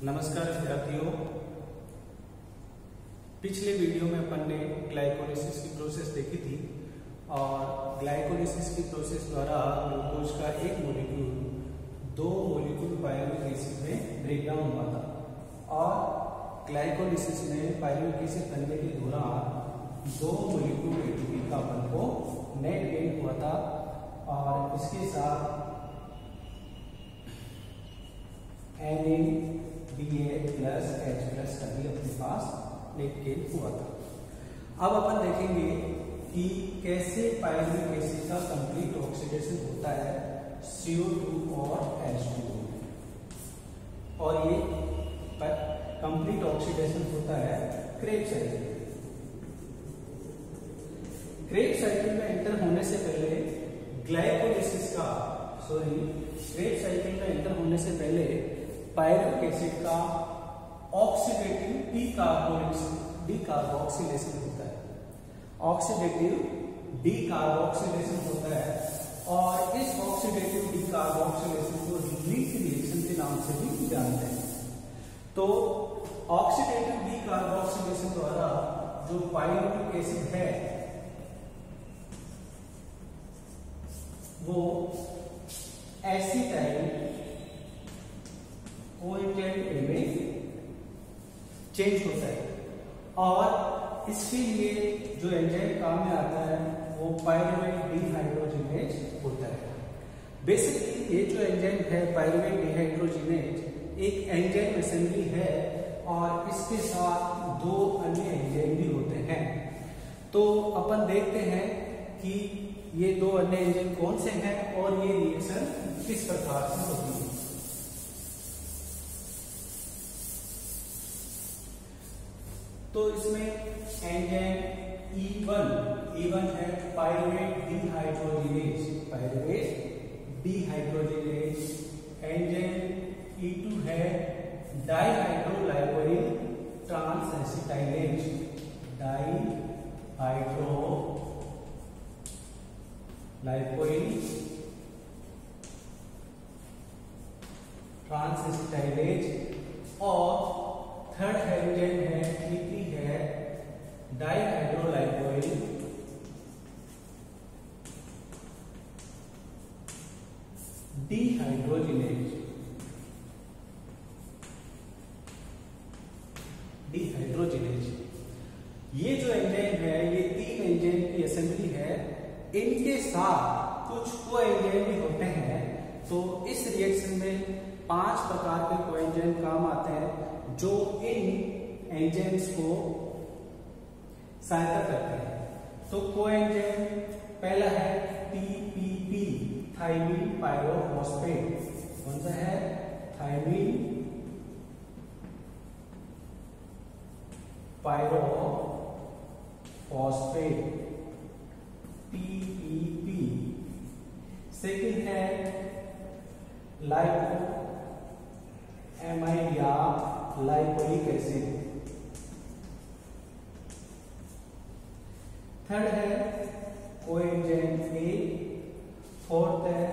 नमस्कार विद्यार्थियों। पिछले वीडियो में अपन ने ग्लाइकोलिसिस की प्रोसेस देखी थी और ग्लाइकोलिसिस की प्रोसेस द्वारा ग्लूकोज का एक मॉलिक्यूल दो मॉलिक्यूल पायरुविक एसिड में ब्रेक डाउन हुआ था और ग्लाइकोलिसिस में पायरुविक एसिड बनने के दौरान दो मॉलिक्यूल एटीपी का अपन को नेट गेन हुआ था और इसके साथ NaBH+ का भी अपने पास नेट गेन हुआ था। अब अपन देखेंगे कि कैसे पायरुविक एसिड का कंप्लीट ऑक्सीडेशन होता है CO2 और H2O और ये कंप्लीट ऑक्सीडेशन होता है क्रेब साइकिल। क्रेब साइकिल में एंटर होने से पहले क्रेब साइकिल में एंटर होने से पहले पायरुविक एसिड का ऑक्सीडेटिव डीकार्बोक्सिलेशन होता है। ऑक्सीडेटिव डीकार्बोक्सिलेशन होता है और इस ऑक्सीडेटिव डीकार्बोक्सिलेशन को लीच रिएक्शन के नाम से भी जानते हैं। तो ऑक्सीडेटिव डीकार्बोक्सिलेशन द्वारा जो पायरुविक एसिड है वो एसिटाइल कोएंजाइम में चेंज होता है और इसके लिए जो एंजाइम काम में आता है वो पायरुवेट डिहाइड्रोजिनेज होता है। बेसिकली ये जो एंजाइम है पायरुवेट डिहाइड्रोजिनेज एक एंजाइम असेंबली है और इसके साथ दो अन्य एंजाइम भी होते हैं। तो अपन देखते हैं कि ये दो अन्य एंजाइम कौन से हैं और ये रिएक्शन किस प्रकार से होती है। तो इसमें एंजाइम E1 है पायरुवेट डिहाइड्रोजिनेज। एंजाइम E2 है डाइहाइड्रोलाइकोइल ट्रांसएसिटाइलेज। और थर्ड एंजाइम है E3 है डाइहाइड्रोलाइकोइल डिहाइड्रोजिनेज। ये जो एंजाइम है ये तीन एंजाइम की असेंबली है। इनके साथ कुछ कोएंजाइम भी होते हैं। तो इस रिएक्शन में 5 प्रकार के कोएंजाइम काम आते हैं जो इन एंजाइम्स को सहायता करते हैं। तो कोएंजाइम पहला है TPP थाइमिन पायरोफॉस्फेट। कौन सा है? Thymine pyrophosphate TPP। सेकंड है लाइपोएमाइड या लाइपोइक एसिड। थर्ड है कोएंजाइम A। फोर्थ है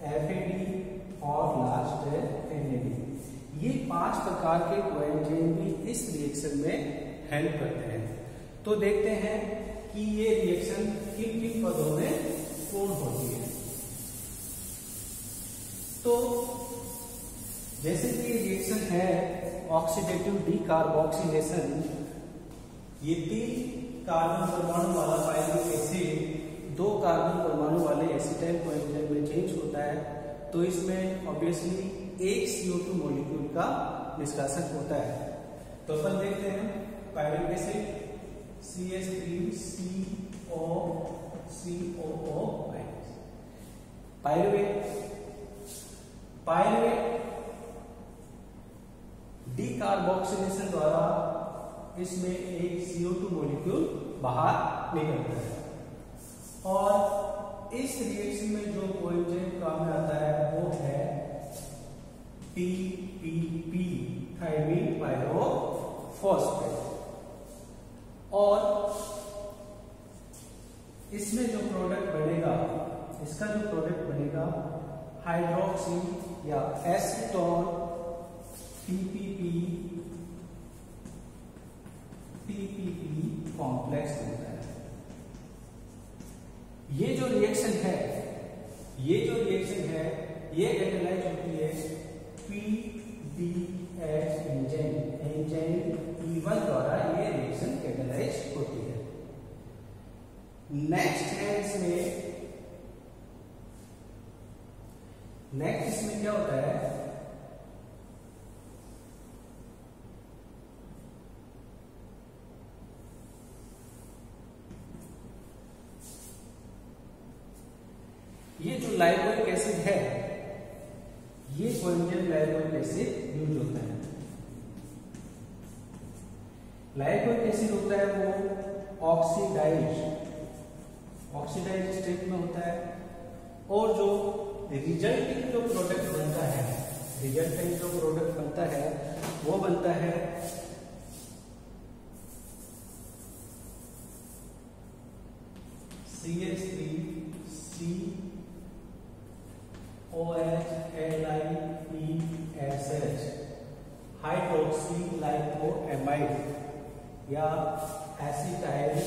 FAD और लास्ट है NAD। ये 5 प्रकार के कोएंजाइम भी इस रिएक्शन में हेल्प करते हैं। तो देखते हैं कि ये रिएक्शन किन किन पदों में पूर्ण होती है। तो जैसे कि रिएक्शन है ऑक्सीडेटिव डीकार्बोक्सिलेशन, ये 3 कार्बन परमाणु वाला पायरुविक एसिड 2 कार्बन परमाणु वाले एसिटाइल कोएंजाइम में चेंज होता है। तो इसमें ऑब्वियसली एक CO2 मॉलिक्यूल का निष्कासन होता है। तो अपन देखते हैं pyruvic acid CH3COCOO। Pyruvate decarboxylation द्वारा इसमें एक CO2 मॉलिक्यूल बाहर निकलता है और इस रिएक्शन में जो कोएंजाइम काम में आता है वो है TPP थाइमिन पायरोफॉस्फेट। और इसमें जो प्रोडक्ट बनेगा, इसका जो प्रोडक्ट बनेगा हाइड्रोक्सी या एसीटोन टीपीपी कॉम्प्लेक्स बनता है। ये जो रिएक्शन है ये कैटालाइज होती है पीडीएच एंजाइम E1 द्वारा ये रिएक्शन कैटालाइज होती है। नेक्स्ट इसमें क्या होता है, ये जो लाइपोइक एसिड है ये कोएंजाइम लाइपोइक एसिड यूज होता है। लाइपोइक एसिड होता है वो ऑक्सीडाइज स्टेट में होता है और जो रिजल्टिंग जो प्रोडक्ट बनता है वो बनता है CH3COH हाइड्रोक्सी लाइपोएमाइड या एसिटाइल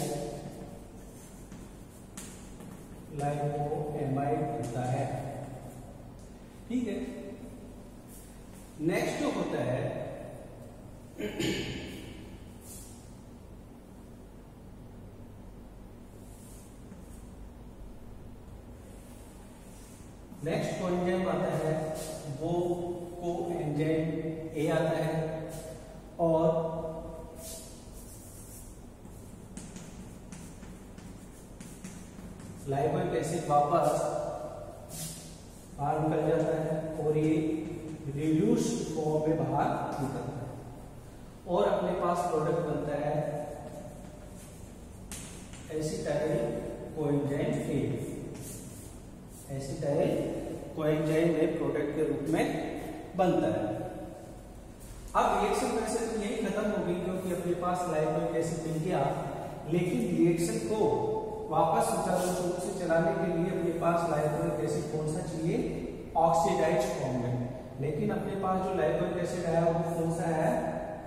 लाइपोएमाइड होता है। ठीक है। नेक्स्ट जो होता है नेक्स्ट कोएंजाइम आता है वो कोएंजाइम ए आता है और लाइपोइक एसिड वापस बाहर निकल जाता है और ये रिड्यूस फॉर्म में बाहर निकलता है और अपने पास प्रोडक्ट बनता है acetyl coenzyme A. Acetyl coenzyme A product के रूप में बनता है। अब रिएक्शन वैसे तो यही खत्म हो गई क्योंकि अपने पास लाइपोइक एसिड मिल गया, लेकिन रिएक्शन को वापस सुचारू रूप से चलाने के लिए अपने पास लाइपोइक एसिड कौन सा चाहिए, ऑक्सीडाइज्ड फॉर्म में। लेकिन अपने पास जो लाइपोइक एसिड आया वो कौन सा है,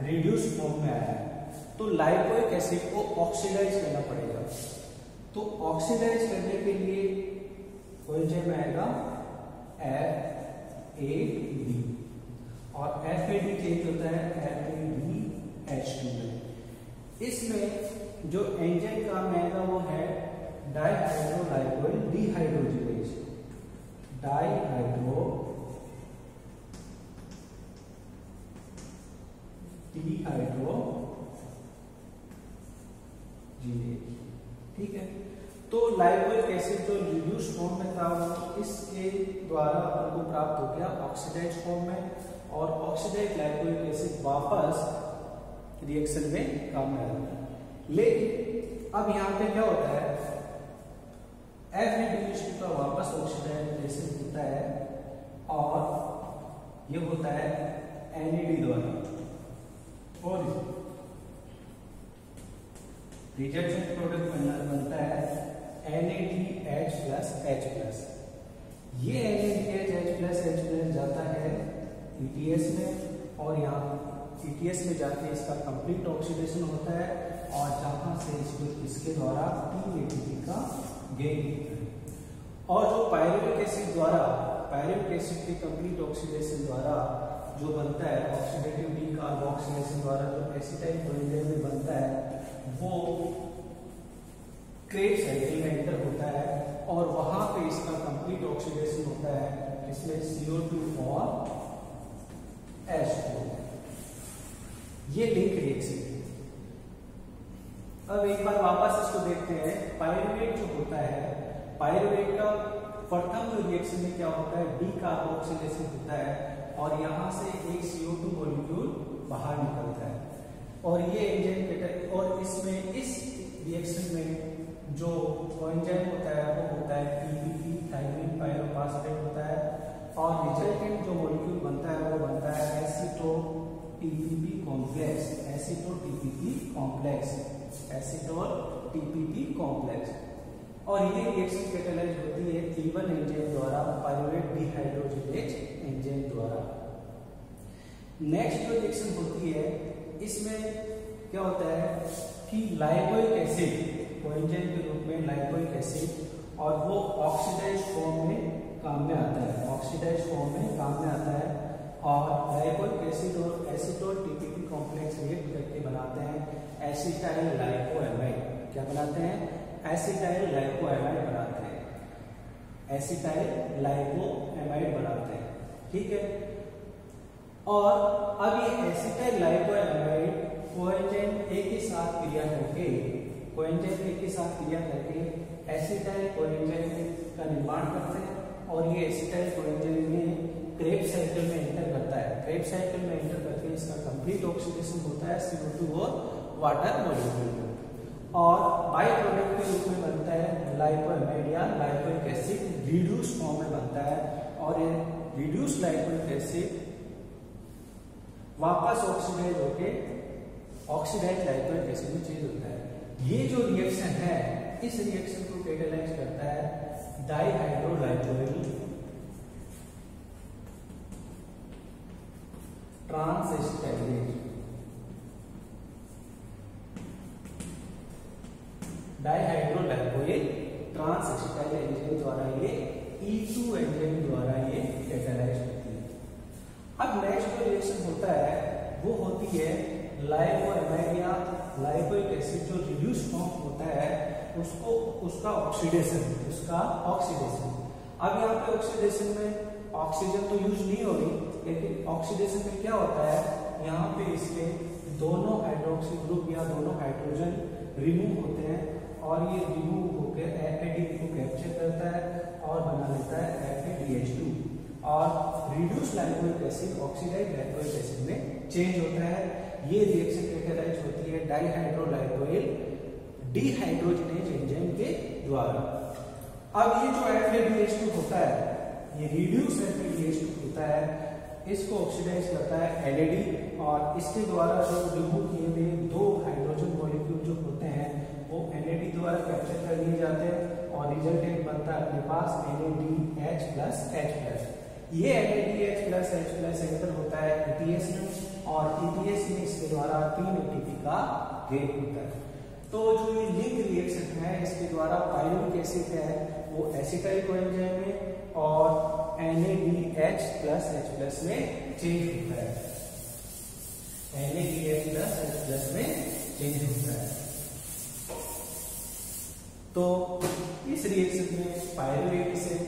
रिड्यूस फॉर्म में आया है। तो लाइपोइक एसिड को ऑक्सीडाइज करना पड़ेगा। तो ऑक्सीडाइज करने के लिए कोएंजाइम आएगा FAD और FAD चेंज होता है FADH2 में। इसमें जो एंजाइम काम आएगा वो है डाइहाइड्रोलाइकोइल डिहाइड्रोजिनेज। ठीक है। तो लाइपोइक एसिड जो रिड्यूस फॉर्म में था वो इसके द्वारा अपन को प्राप्त हो गया ऑक्सीडाइज फॉर्म में और ऑक्सीडाइज लाइपोइक एसिड वापस रिएक्शन में काम में आता है। लेकिन अब यहाँ पे क्या होता है, FAD का वापस ऑक्सीडाइज एसिड होता है और ये होता है NAD द्वारा और रिजेक्शन प्रोडक्ट बनता है NADH+H+। ये NADH+H+ जाता है ETS में और यहाँ ETS में जाके इसका कंप्लीट ऑक्सीडेशन होता है और जहां से इसके द्वारा TATP का गेन होता है। और जो पायरुविक एसिड के कंप्लीट ऑक्सीडेशन द्वारा जो बनता है ऑक्सीडेटिव डीकार्बोक्सिलेशन द्वारा जो एसिटाइल कोएंजाइम में बनता है वो क्रेब्स साइकिल में एंटर होता है और वहां पे इसका कंप्लीट ऑक्सीडेशन होता है इसमें CO2 और H2। ये लिंक रिएक्शन है। अब एक बार वापस इसको देखते हैं। पायरुवेट जो होता है, पायरुवेट का प्रथम रिएक्शन में क्या होता है, डीकार्बोक्सिलेशन होता है और यहां से एक CO2 मॉलिक्यूल बाहर निकलता है और ये एंजाइम और इसमें इस रिएक्शन में जो कोएंजाइम होता है वो होता है PPP थायमिन पायरोफॉस्फेट होता है और रिजल्टेंट जो मॉलिक्यूल बनता है वो बनता है एसीटो TPP कॉम्प्लेक्स और ये रिएक्शन कैटालाइज होती है E1 एंजाइम द्वारा पायरुवेट डिहाइड्रोजिनेज एंजाइम द्वारा। नेक्स्ट जो रिएक्शन होती है इसमें क्या होता है कि लाइपोइक एसिड कोएंजाइम के रूप में लाइपोइक एसिड और वो ऑक्सीडाइज फॉर्म में काम में आता है, ऑक्सीडाइज फॉर्म में काम में आता है और लाइपोइक एसिड और एसीटोन टीपीपी कॉम्प्लेक्स रिएक्ट करके बनाते हैं एसिटाइल लाइपोएमाइड। क्या बनाते हैं? एसिटाइल लाइपोएमाइड बनाते हैं, एसिटाइल लाइपोएमाइड बनाते हैं। ठीक है, और अब ये एसिटाइल लाइपोएमाइड कोएंजाइम ए के साथ क्रिया करके, कोएंजाइम ए के साथ क्रिया करके एसिटाइल कोएंजाइम का निर्माण करते हैं और ये एसिटाइल कोएंजाइम में क्रेब्स साइकिल में एंटर करता है। क्रेब्स साइकिल में एंटर करके इसका कंप्लीट ऑक्सीडेशन होता है CO2 और वाटर मॉलिक्यूल और बाय प्रोडक्ट के रूप में बनता है लाइपोएमाइड या लाइपोइक एसिड रिड्यूस फॉर्म में बनता है और ये रिड्यूस लाइपोइक एसिड वापस ऑक्सीडाइज होके ऑक्सीडाइज लाइपोइक एसिड में चेंज होता है। ये जो रिएक्शन है इस रिएक्शन को कैटालाइज करता है डाइहाइड्रोलाइपोइल ट्रांसएसिटाइलेज। डाइहाइड्रोलाइपोइल ट्रांसएसिटाइल एंजाइम द्वारा ये E2 एंजाइम द्वारा ये कैटालाइज होती है। अब नेक्स्ट जो रिएक्शन होता है वो होती है लाइपोएमाइड या लाइपोइक एसिड जो रिड्यूस फॉर्म होता है उसको उसका ऑक्सीडेशन, उसका ऑक्सीडेशन। अब यहाँ पे ऑक्सीडेशन में ऑक्सीजन तो यूज नहीं हो रही, लेकिन ऑक्सीडेशन में क्या होता है यहाँ पे इसके दोनों हाइड्रोक्सी ग्रुप या दोनों हाइड्रोजन रिमूव होते हैं और ये रिमूव होकर FAD को कैप्चर करता है और बना लेता है FADH2 और reduce lipoic acid oxidised lipoic acid में चेंज होता है। ये रिएक्शन कैटालाइज होती है डाइहाइड्रोलाइपोइल डिहाइड्रोजनेज एंजाइम के द्वारा। अब ये जो FADH2 होता है, ये रिड्यूस FADH2 होता है, इसको ऑक्सीडाइज करता है NAD और इसके द्वारा जो रिमूव किए गए दो हाइड्रोजन मॉलिक्यूल जो होते हैं वो NAD द्वारा कैप्चर कर लिए जाते हैं और रिजल्टेंट बनता है अपने पास NADH+H+। ये NADH+H+ एंटर होता है ETS में और ETS में इसके द्वारा 3 ATP का गेन होता है। तो जो ये लिंक रिएक्शन है इसके द्वारा पायरुविक एसिड है वो एसिटाइल कोएंजाइम में और NADH+H+ में चेंज होता है, NADH+H+ में चेंज होता है। तो इस रिएक्शन में पायरुविक एसिड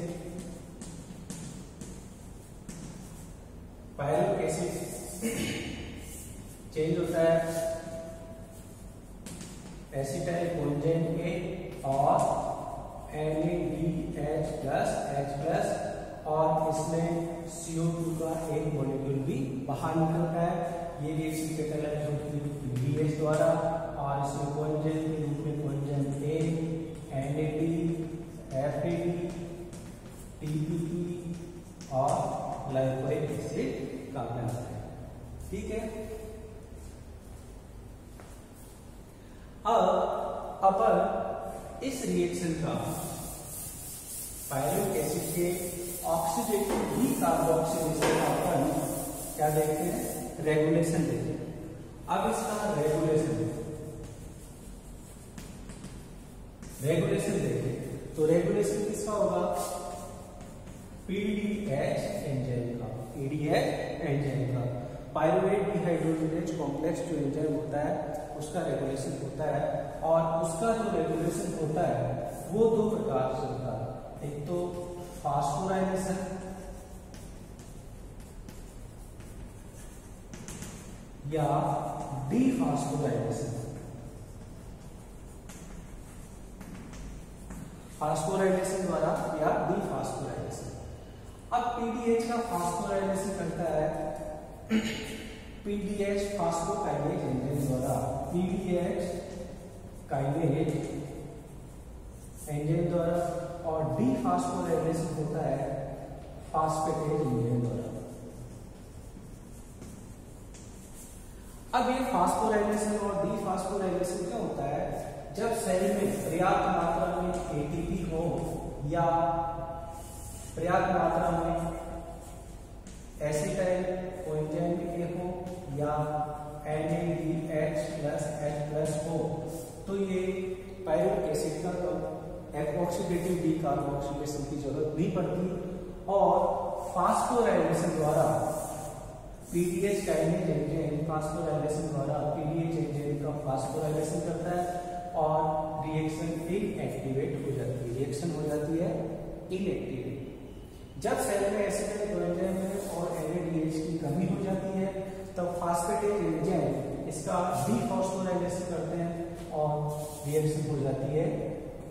चेंज होता है एसिटाइल कोएंजाइम के और NADH+H+ और इसमें CO2 का एक मॉलिक्यूल भी बाहर निकलता है। ये रिएक्शन कैटालाइज होती है PDH द्वारा और इसमें कोएंजाइम के रूप में coenzyme A, NAD, FAD, TPP और लाइपोइक एसिड काम में आता है। ठीक है, अब अपन इस रिएक्शन का पायरुविक एसिड के ऑक्सीडेटिव डीकार्बोक्सिलेशन का अपन क्या देखते हैं? रेगुलेशन देखते हैं। अब इसका रेगुलेशन देखें तो रेगुलेशन किसका होगा? PDH एंजाइम का, PDH एंजाइम का पायरुवेट डिहाइड्रोजनेज कॉम्प्लेक्स जो एंजाइम होता है उसका रेगुलेशन होता है और उसका जो रेगुलेशन होता है वो दो प्रकार से होता है। एक तो फास्फोराइलेशन या डीफास्फोराइलेशन। फास्फोराइलेशन द्वारा या डीफास्फोराइलेशन। अब पीडीएच का फास्फोराइलेशन करता है पीडीएच फास्फोकाइनेज एंजाइम द्वारा, पीडीएच काइनेज एंजाइम द्वारा और डीफास्फोराइलेशन होता है फास्फेटेज एंजाइम द्वारा। अब ये फास्फोराइलेशन और डीफास्फोराइलेशन क्या होता है? जब सेल में पर्याप्त मात्रा में एटीपी हो या पर्याप्त मात्रा में एसिटाइल कोएंजाइम ए हो कार्बोक्सिलेशन की जरूरत नहीं पड़ती और फास्फोराइलेशन द्वारा पीडीएच काइनेज एंजाइम फास्फोराइलेशन द्वारा पीडीएच एंजाइम का फास्फोराइलेशन करता है और रिएक्शन इनएक्टिवेट हो जाती है, रिएक्शन हो जाती है इनएक्टिवेट। जब सेल में एसिटाइल कोएंजाइम और एनएडीएच की कमी हो जाती है तब फास्फेटेज एंजाइम इसका डीफॉस्फोराइलेशन करते हैं और रिएक्शन हो जाती है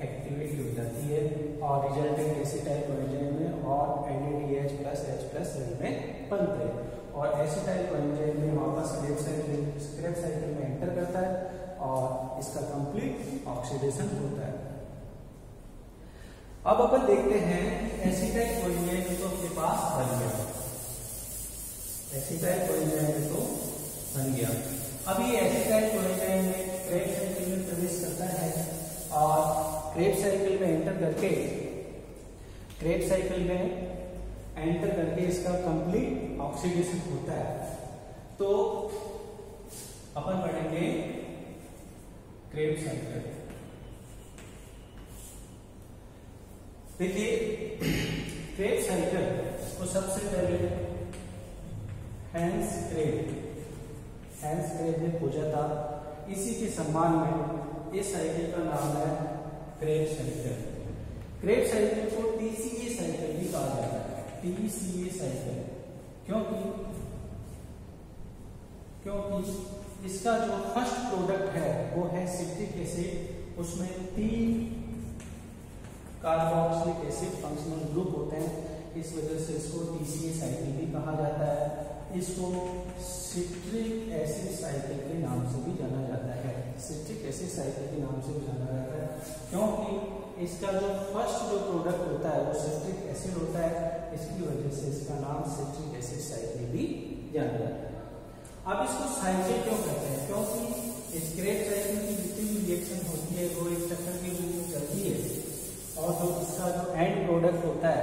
एक्टिवेट हो जाती है और रिजल्टेंट एसिटाइल कोएंजाइम में और NADH plus H plus cell में बनते हैं और एसिटाइल कोएंजाइम में वापस स्क्रैप साइकिल में एंटर करता है और इसका कंप्लीट ऑक्सीडेशन होता है। अब अपन देखते हैं कि एसिटाइल कोएंजाइम तो अपने पास बन गया, एसिटाइल कोएंजाइम तो बन गया। अब ये एसिटाइल कोएंजाइम में क्रेब साइकिल में प्रवेश करता है और क्रेब साइकिल में एंटर करके इसका कंप्लीट ऑक्सीडेशन होता है। तो अपन पढ़ेंगे क्रेब साइकिल। देखिए क्रेब साइकिल को सबसे पहले हैंस क्रेब ने खोजा था, इसी के सम्मान में इस साइकिल का नाम है क्रेब साइकिल। क्रेब साइकिल को टीसीए साइकिल भी कहा जाता है, टीसीए साइकिल, क्योंकि इसका जो फर्स्ट प्रोडक्ट है वो है सिट्रिक एसिड, उसमें 3 कार्बोक्सिलिक एसिड फंक्शनल ग्रुप होते हैं, इस वजह से इसको टीसीए साइकिल भी कहा जाता है। इसको सिट्रिक एसिड साइकिल के नाम से भी जाना जाता है, सिट्रिक एसिड साइकिल के नाम से भी जाना जाता है क्योंकि इसका जो फर्स्ट जो प्रोडक्ट होता है वो सिट्रिक एसिड होता है, इसकी वजह से इसका नाम सिट्रिक एसिड साइकिल भी जाना जाता है। अब इसको साइकिल क्यों कहते हैं? क्योंकि इस क्रेब साइकिल की जितनी भी रिएक्शन होती है वो एक चक्कर के रूप में चलती है और जो इसका जो एंड प्रोडक्ट होता है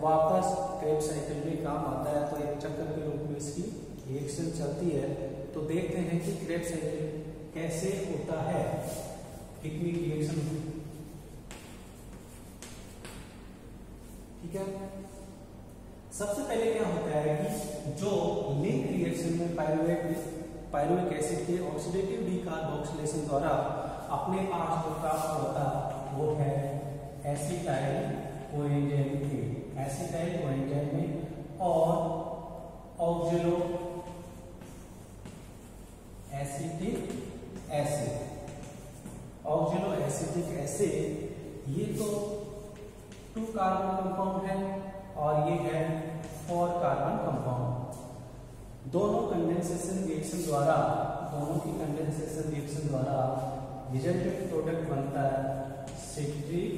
वापस क्रेब साइकिल में काम आता है, तो एक चक्कर के रूप में इसकी रिएक्शन चलती है। तो देखते हैं कि क्रेब साइकिल कैसे होता है, कितनी रिएक्शन होती है। ठीक है, सबसे पहले क्या होता है कि जो लिंक रिएक्शन में पायरुविक एसिड के ऑक्सीडेटिव डीकार्बोक्सिलेशन द्वारा अपने पास जो प्राप्त होता वो है एसिटाइल कोएंजाइम के, एसिटाइल कोएंजाइम में और ऑक्जेलो एसिटिक एसिड, ऑक्जेलो एसिटिक एसिड ये तो 2 कार्बन कंपाउंड है और ये है 4 कार्बन कंपाउंड। दोनों की कंडेंसेशन रिएक्शन द्वारा रिजल्टेंट प्रोडक्ट बनता है सिट्रिक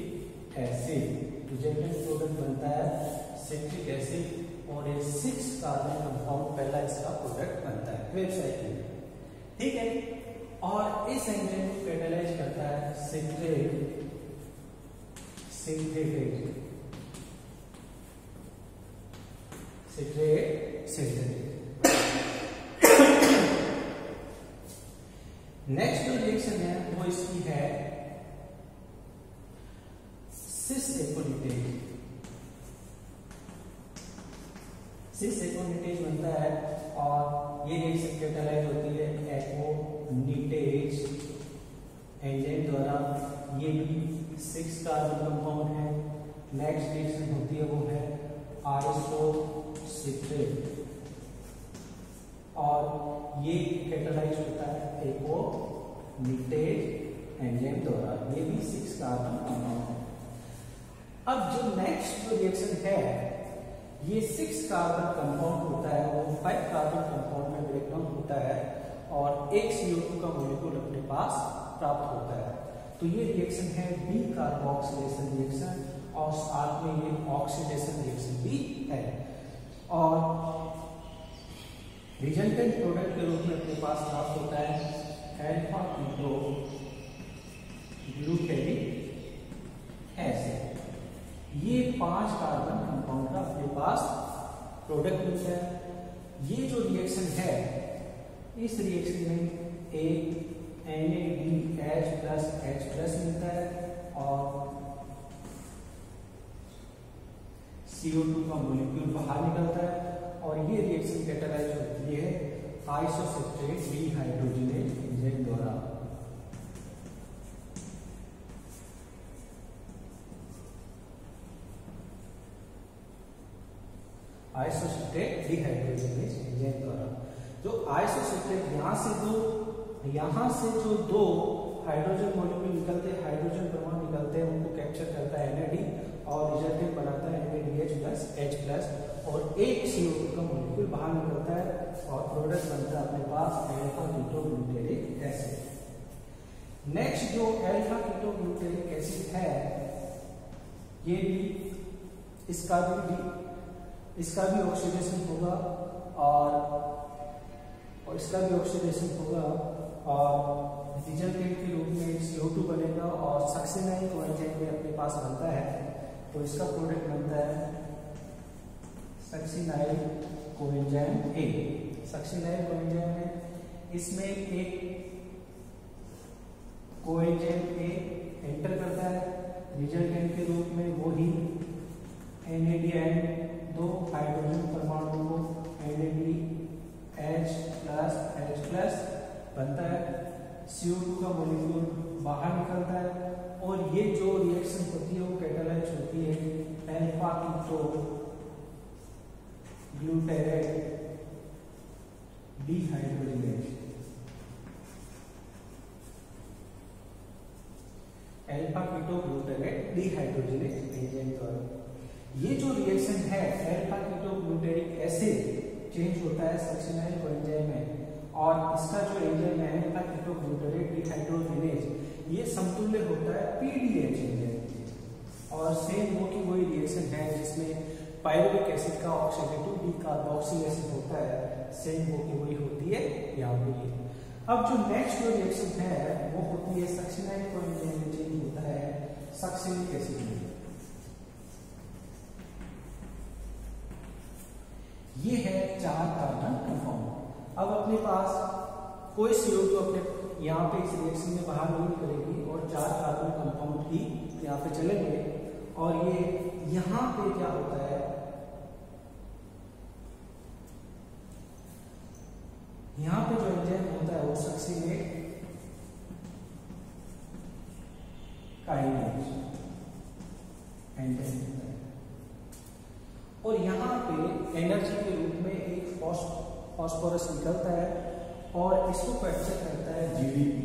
एसिड, रिजल्टेंट प्रोडक्ट बनता है सिट्रिक एसिड और ये 6 कार्बन कंपाउंड पहला इसका प्रोडक्ट बनता है क्रेब साइकिल में। ठीक है, और इस एंजाइम को कैटालाइज करता है सिट्रेट सिंथेटेट। नेक्स्ट जो रिएक्शन है वो इसकी है सिस एकोनिटेज बनता है और ये रिएक्शन कैटालाइज होती है एकोनिटेज एंजाइम द्वारा, ये भी 6 कार्बन कंपाउंड है। नेक्स्ट रिएक्शन होती है वो है आइसोसिट्रेट और ये कैटालाइज होता है एकोनिटेज एंजाइम द्वारा, ये भी 6 कार्बन कंपाउंड है। अब जो नेक्स्ट जो रिएक्शन है ये 6 कार्बन कंपाउंड होता है, वो 5 कार्बन कंपाउंड में ब्रेक डाउन होता है और एक CO2 का मॉलिक्यूल अपने पास प्राप्त होता है। तो ये रिएक्शन है डीकार्बोक्सिलेशन रिएक्शन और साथ में ये ऑक्सीडेशन रिएक्शन भी है और रिजल्टेंट प्रोडक्ट के रूप में अपने पास प्राप्त होता है अल्फा कीटो ग्लूटेरिक एसिड। ये 5 कार्बन कंपाउंड का अपने पास प्रोडक्ट मिलता है। ये जो रिएक्शन है इस रिएक्शन में एक NADH प्लस H प्लस मिलता है और CO2 का मॉलिक्यूल बाहर निकलता है और ये रिएक्शन कैटालाइज होती है आइसोसेप्टेट डिहाइड्रोजनेज एंजाइम द्वारा। आइसोसेप्टेट डिहाइड्रोजनेज एंजाइम द्वारा। जो आइसोसेप्टेट यहाँ से जो दो हाइड्रोजन मॉलिक्यूल निकलते हैं, हाइड्रोजन परमाणु निकलते हैं, उनको कैप्चर करता है NAD और रिजल्टेंट बनाता है NADH प्लस H+ और एक CO2 का मॉलिक्यूल बाहर निकलता है और प्रोडक्ट बनता है अपने पास अल्फा कीटोग्लूटेरिक एसिड। नेक्स्ट जो अल्फा कीटोग्लूटेरिक एसिड है, ये भी इसका भी ऑक्सीडेशन होगा और इसका भी ऑक्सीडेशन होगा और रिजल्टेंट के रूप में CO2 बनेगा और सक्सिनाइल कोएंजाइम में अपने पास बनता है, तो इसका प्रोडक्ट बनता है succinyl coenzyme A। Succinyl coenzyme में इसमें एक कोएंजाइम A एंटर करता है, रिजल्टेंट के रूप में वही NAD एंड दो हाइड्रोजन परमाणु को NADH प्लस बनता है, CO2 का मॉलिक्यूल बाहर निकलता है और ये जो रिएक्शन होती है वो कैटालाइज होती है alpha ketoglutarate dehydrogenase. Alpha ketoglutarate dehydrogenase enzyme द्वारा। ये जो रिएक्शन है अल्फा कीटोग्लूटेरिक एसिड चेंज होता है सक्सिनाइल कोएंजाइम में और इसका जो एंजाइम है अल्फा कीटोग्लूटेरेट डिहाइड्रोजनेज, ये समतुल्य होता है PDH एंजाइम और सेम वो की वही रिएक्शन है जिसमें पायरुविक एसिड का ऑक्सीडेटिव डिकार्बोक्सिल एसिड होता है, सेम वो की वही होती है यहाँ पे। अब जो नेक्स्ट जो रिएक्शन है वो होती है सक्सिनाइल कोएंजाइम में चेंज होता है सक्सिलिक एसिड में। ये है 4 कार्बन कंपाउंड। अब अपने पास कोई CO2 अपने यहाँ पे इस रिएक्शन में बाहर नहीं निकलेगी और 4 कार्बन कंपाउंड ही यहाँ पे चलेंगे और ये यहाँ पे क्या होता है, यहाँ पे जो एंजाइम होता है वो सक्सिनेट काइनेज एंजाइम होता है और यहाँ पे एनर्जी के रूप में एक फॉस्फोरस निकलता है और इसको कैप्चर करता है GDP।